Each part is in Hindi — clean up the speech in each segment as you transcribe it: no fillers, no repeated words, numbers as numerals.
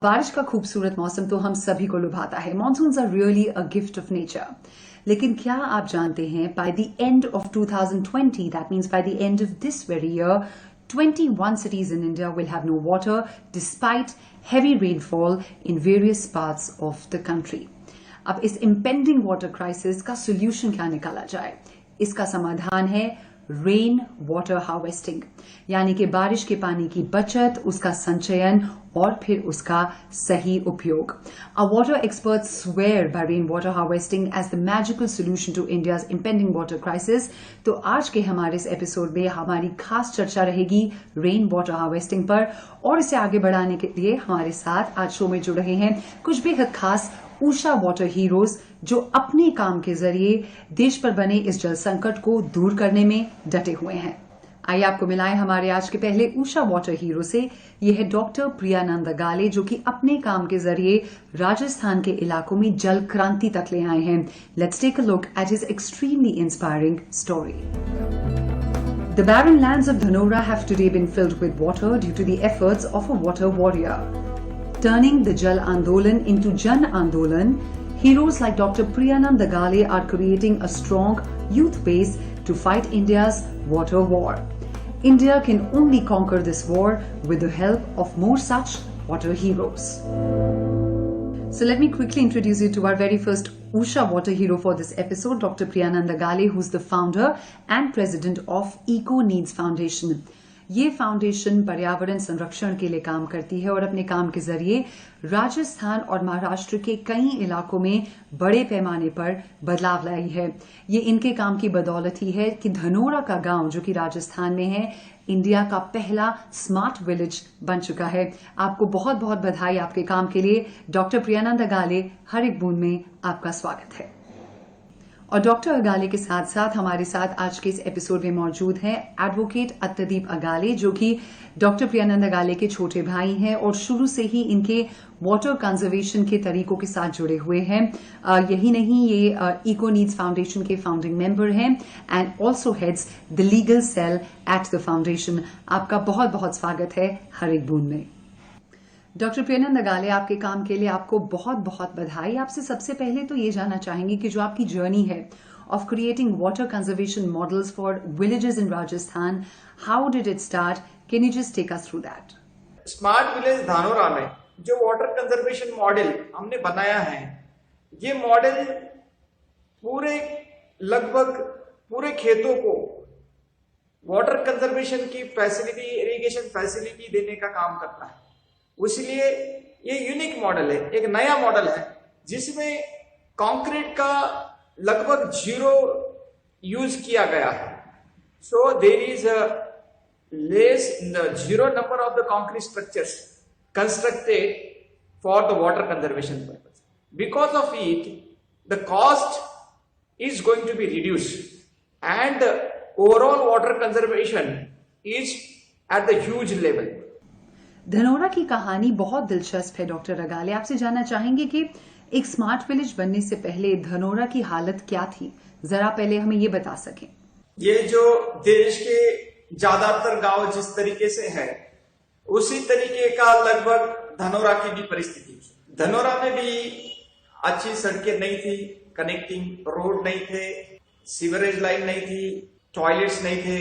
बारिश का खूबसूरत मौसम तो हम सभी को लुभाता है। Monsoons are really a gift of nature. लेकिन क्या आप जानते हैं, by the end of 2020, that means by the end of this very year, 21 cities in India will have no water despite heavy rainfall in various parts of the country. अब इस impending water crisis का solution क्या निकाला जाए? इसका समाधान है रेन वाटर हार्वेस्टिंग, यानी कि बारिश के पानी की बचत, उसका संचयन और फिर उसका सही उपयोग। Our water experts swear by rainwater harvesting as the magical solution to India's impending water crisis। तो आज के हमारे इस एपिसोड में हमारी खास चर्चा रहेगी रेन वाटर हार्वेस्टिंग पर, और इसे आगे बढ़ाने के लिए हमारे साथ आज शो में जुड़ रहे हैं कुछ बेहद खास ऊषा वाटर हीरोज, जो अपने काम के जरिए देश पर बने इस जल संकट को दूर करने में डटे हुए हैं। आइए आपको मिलाएं हमारे आज के पहले ऊषा वाटर हीरो से। यह है डॉक्टर प्रियानंद अगाले, जो कि अपने काम के जरिए राजस्थान के इलाकों में जल क्रांति तक ले आए हैं। Let's take a look at his extremely inspiring story. The barren lands of Dhanora have today been filled with water due to the efforts of a water warrior. Turning the Jal Andolan into Jan Andolan, heroes like Dr. Priyanand Dagale are creating a strong youth base to fight India's water war. India can only conquer this war with the help of more such water heroes. So let me quickly introduce you to our very first Usha water hero for this episode, Dr. Priyanand Dagale, who's the founder and president of Eco Needs Foundation. ये फाउंडेशन पर्यावरण संरक्षण के लिए काम करती है और अपने काम के जरिए राजस्थान और महाराष्ट्र के कई इलाकों में बड़े पैमाने पर बदलाव लाई है। ये इनके काम की बदौलत ही है कि धनोरा का गांव, जो कि राजस्थान में है, इंडिया का पहला स्मार्ट विलेज बन चुका है। आपको बहुत बहुत बधाई आपके काम के लिए। डॉक्टर प्रियानंद अगाले, हर एक बूंद में आपका स्वागत है। और डॉक्टर अगाले के साथ साथ हमारे साथ आज के इस एपिसोड में मौजूद हैं एडवोकेट अत्तदीप अगाले, जो कि डॉक्टर प्रियानंद अगाले के छोटे भाई हैं और शुरू से ही इनके वाटर कंजर्वेशन के तरीकों के साथ जुड़े हुए हैं। यही नहीं, ये इको नीड्स फाउंडेशन के फाउंडिंग मेंबर हैं and also heads the legal cell at the foundation. आपका बहुत बहुत स्वागत है हर एक बूंद में। डॉक्टर प्रियानंद अगाले, आपके काम के लिए आपको बहुत बहुत बधाई। आपसे सबसे पहले तो ये जानना चाहेंगे कि जो आपकी जर्नी है of creating water conservation models for villages in Rajasthan, how did it start? Can you just take us through that? Smart village Dhanora में जो वाटर कंजर्वेशन मॉडल हमने बनाया है, ये मॉडल लगभग पूरे खेतों को वाटर कंजर्वेशन की फैसिलिटी, इरिगेशन फैसिलिटी देने का काम करता है। इसलिए ये यूनिक मॉडल है, एक नया मॉडल है जिसमें कंक्रीट का लगभग 0 यूज किया गया है। So there is less in the 0 number of the concrete structures constructed for the water conservation purpose. Because of it the cost is going to be reduced and overall water conservation is at the huge level. Dhanora की कहानी बहुत दिलचस्प है। डॉक्टर अगाले, आपसे जानना चाहेंगे कि एक स्मार्ट विलेज बनने से पहले धनोरा की हालत क्या थी? जरा पहले हमें ये बता सकें। ये जो देश के ज्यादातर गांव जिस तरीके से है, उसी तरीके का लगभग धनोरा की भी परिस्थिति। धनोरा में भी अच्छी सड़कें नहीं थी, कनेक्टिंग रोड नहीं थे, सीवरेज लाइन नहीं थी, टॉयलेट्स नहीं थे,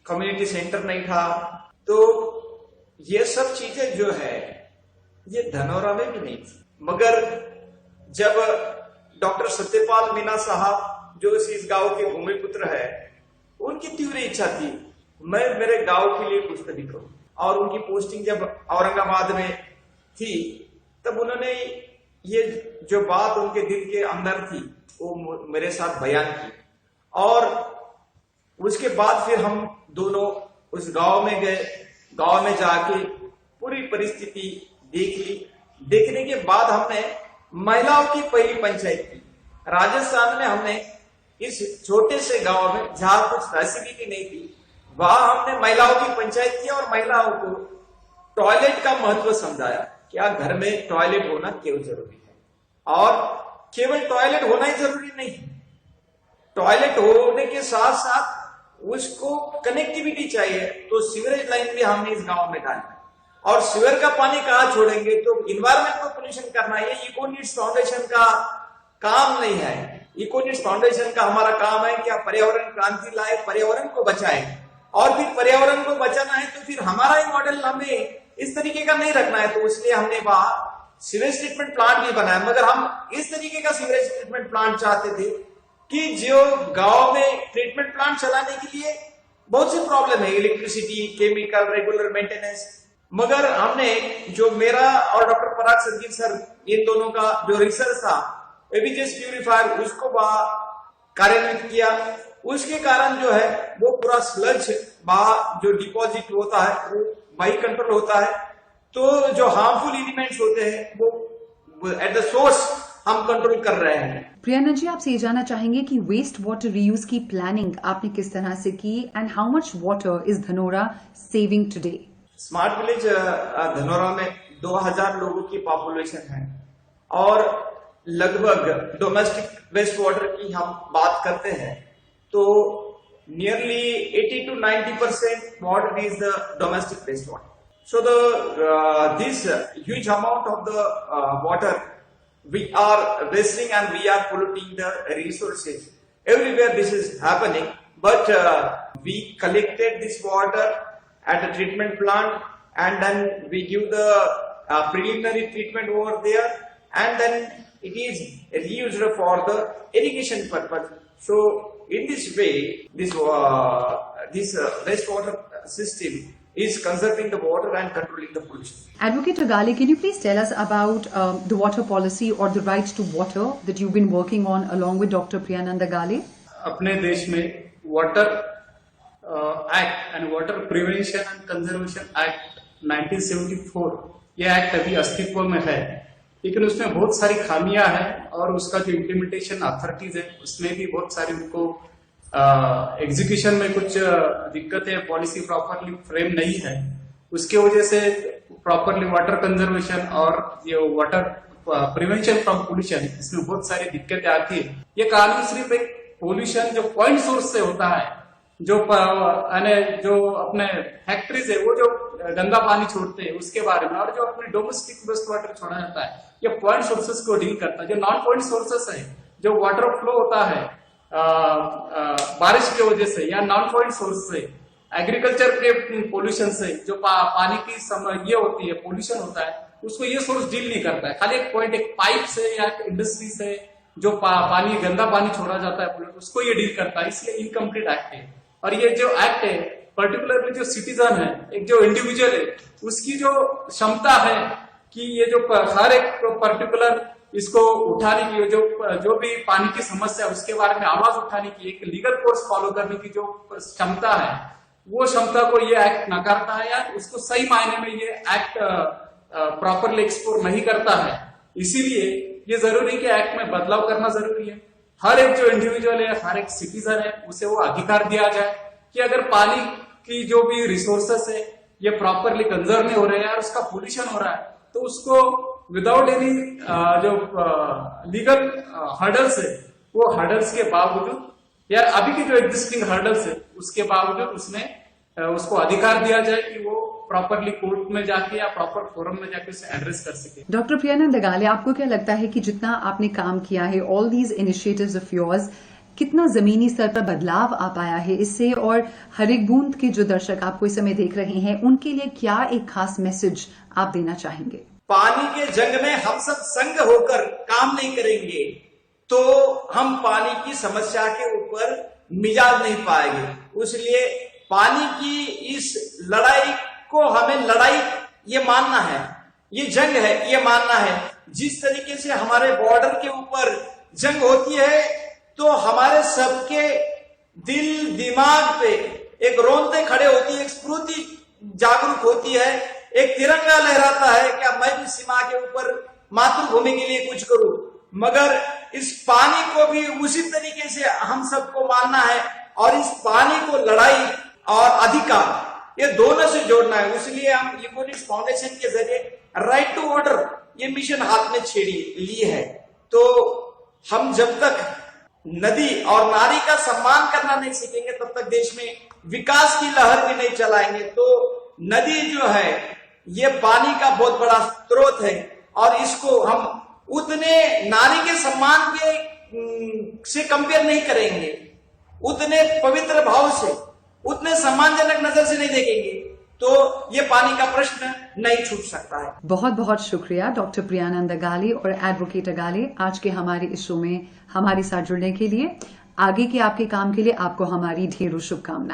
कम्युनिटी सेंटर नहीं था। तो ये सब चीजें जो है ये धनोरा में भी नहीं थी। मगर जब डॉक्टर सत्यपाल मीना साहब, जो इस गांव के भूमिपुत्र है, उनकी तीव्र इच्छा थी मैं मेरे गांव के लिए कुछ तो करूं, और उनकी पोस्टिंग जब औरंगाबाद में थी, तब उन्होंने ये जो बात उनके दिल के अंदर थी वो मेरे साथ बयान की। और उसके बाद फिर हम दोनों उस गांव में गए। गांव में जाके पूरी परिस्थिति देख ली। देखने के बाद हमने महिलाओं की पहली पंचायत की। राजस्थान में हमने इस छोटे से गांव में, जहां कुछ फैसिलिटी नहीं थी, वहां हमने महिलाओं की पंचायत की और महिलाओं को टॉयलेट का महत्व समझाया। क्या घर में टॉयलेट होना क्यों जरूरी है, और केवल टॉयलेट होना ही जरूरी नहीं, टॉयलेट होने के साथ साथ उसको कनेक्टिविटी चाहिए। तो सीवरेज लाइन भी हमने इस गांव में डाली। और सीवर का पानी कहाँ छोड़ेंगे? तो इन्वायरमेंट को पोल्यूशन करना ये इकोनीड्स फाउंडेशन का काम नहीं है। इकोनीड्स फाउंडेशन का हमारा काम है कि आप पर्यावरण क्रांति लाए, पर्यावरण को बचाएं, और फिर पर्यावरण को बचाना है तो फिर हमारा ही मॉडल हमें इस तरीके का नहीं रखना है। तो इसलिए हमने वहां सीवेज ट्रीटमेंट प्लांट भी बनाया, मगर हम इस तरीके का सीवरेज ट्रीटमेंट प्लांट चाहते थे कि जो गांव में ट्रीटमेंट प्लांट चलाने के लिए बहुत सी प्रॉब्लम है, इलेक्ट्रिसिटी, केमिकल, रेगुलर मेंटेनेंस, मगर हमने जो मेरा और डॉक्टर पराग संजीव सर इन दोनों का जो रिसर्च था एबीजेस प्यूरिफायर उसको वहां कार्यान्वित किया। उसके कारण जो है वो पूरा स्लज वहां जो डिपॉजिट होता है वो वही कंट्रोल होता है। तो जो हार्मफुल एलिमेंट्स होते हैं वो एट द सोर्स हम कंट्रोल कर रहे हैं। प्रियानंद जी, आपसे ये जानना चाहेंगे कि वेस्ट वाटर रीयूज की प्लानिंग आपने किस तरह से की and how much water is Dhanora saving today? Smart village Dhanora में 2000 लोगों की पॉपुलेशन है और लगभग डोमेस्टिक वेस्ट वाटर की हम बात करते हैं तो nearly 80 to 90% water is the domestic waste water. So this huge amount of the water we are wasting and we are polluting the resources. Everywhere this is happening, but we collected this water at the treatment plant and then we give the preliminary treatment over there and then it is reused for the irrigation purpose. So in this way, this wastewater system is conserving the water and controlling the pollution. Advocate Agale, can you please tell us about the water policy or the right to water that you've been working on along with Dr. Priyanand Agale? अपने देश में water act and water prevention and conservation act 1974 ये एक्ट अभी अस्तित्व में है, लेकिन उसमें बहुत सारी खामियां हैं और उसका जो इम्प्लीमेंटेशन अथॉरिटीज है उसमें भी बहुत सारी उनको एग्जीक्यूशन में कुछ दिक्कतें, पॉलिसी प्रॉपरली फ्रेम नहीं है, उसके वजह से प्रॉपरली वाटर कंजर्वेशन और ये वाटर प्रिवेंशन फ्रॉम पोल्यूशन इसमें बहुत सारी दिक्कतें आती है। ये कानून सिर्फ एक पोल्यूशन जो पॉइंट सोर्स से होता है, जो अपने फैक्ट्रीज है वो जो गंदा पानी छोड़ते हैं उसके बारे में, और जो अपने डोमेस्टिक वेस्ट वाटर छोड़ा जाता है ये पॉइंट सोर्सेस को डील करता है। जो नॉन पॉइंट सोर्सेस है, जो वाटर फ्लो होता है बारिश की वजह से या नॉन पॉइंट सोर्स से, एग्रीकल्चर के पोल्यूशन से जो पानी की ये होती है, पोल्यूशन होता है, उसको ये सोर्स डील नहीं करता है। खाली एक पॉइंट, एक पाइप से या इंडस्ट्री से जो पानी गंदा पानी छोड़ा जाता है उसको ये डील करता है, इसलिए इनकम्प्लीट एक्ट है। और ये जो एक्ट है पर्टिकुलरली जो सिटीजन है, एक जो इंडिविजुअल है, उसकी जो क्षमता है कि ये जो हर एक पर्टिकुलर इसको उठाने की जो भी पानी की समस्या है उसके बारे में आवाज उठाने की एक लीगल कोर्स फॉलो करने की जो क्षमता है, वो क्षमता को ये एक्ट नकारता है या उसको सही मायने में ये एक्ट प्रॉपरली एक्सप्लोर नहीं करता है। इसीलिए ये जरूरी कि एक्ट में बदलाव करना जरूरी है। हर एक जो इंडिविजुअल है, हर एक सिटीजन है, उसे वो अधिकार दिया जाए कि अगर पानी की जो भी रिसोर्सेस है ये प्रॉपरली कंजर्व नहीं हो रहे हैं और उसका पोल्यूशन हो रहा है तो उसको विदाउट एनी जो लीगल हर्डल्स है वो हर्डल्स के बावजूद या अभी के जो एग्जिस्टिंग हर्डल्स है उसके बावजूद उसमें उसको अधिकार दिया जाए कि वो प्रॉपरली कोर्ट में जाके या प्रॉपर फोरम में जाके उसे एड्रेस कर सके। डॉक्टर प्रियानंद अगाले, आपको क्या लगता है कि जितना आपने काम किया है, all these initiatives of yours, कितना जमीनी स्तर पर बदलाव आ पाया है इससे, और हर एक बूंद के जो दर्शक आपको इस समय देख रहे हैं उनके लिए क्या एक खास मैसेज आप देना चाहेंगे? पानी के जंग में हम सब संग होकर काम नहीं करेंगे तो हम पानी की समस्या के ऊपर मिजाज नहीं पाएंगे। इसलिए पानी की इस लड़ाई को हमें लड़ाई ये मानना है, ये जंग है ये मानना है। जिस तरीके से हमारे बॉर्डर के ऊपर जंग होती है तो हमारे सबके दिल दिमाग पे एक रौनते खड़े होती है, एक स्फूर्ति जागरूक होती है, एक तिरंगा लहराता है क्या मैं भी सीमा के ऊपर मातृभूमि के लिए कुछ करूं। मगर इस पानी को भी उसी तरीके से हम सबको मानना है और इस पानी को लड़ाई और अधिकार ये दोनों से जोड़ना है। इसलिए हम इकोनिक्स फाउंडेशन के जरिए राइट टू वाटर ये मिशन हाथ में ली है। तो हम जब तक नदी और नारी का सम्मान करना नहीं सीखेंगे तब तक देश में विकास की लहर भी नहीं चलाएंगे। तो नदी जो है ये पानी का बहुत बड़ा स्रोत है और इसको हम उतने नारी के सम्मान के से कंपेयर नहीं करेंगे, उतने पवित्र भाव से, उतने सम्मानजनक नजर से नहीं देखेंगे तो ये पानी का प्रश्न नहीं छूट सकता है। बहुत बहुत शुक्रिया डॉक्टर प्रियानंद अगाले और एडवोकेट अगाले आज के हमारे इस शो में हमारे साथ जुड़ने के लिए। आगे के आपके काम के लिए आपको हमारी ढेरों शुभकामनाएं।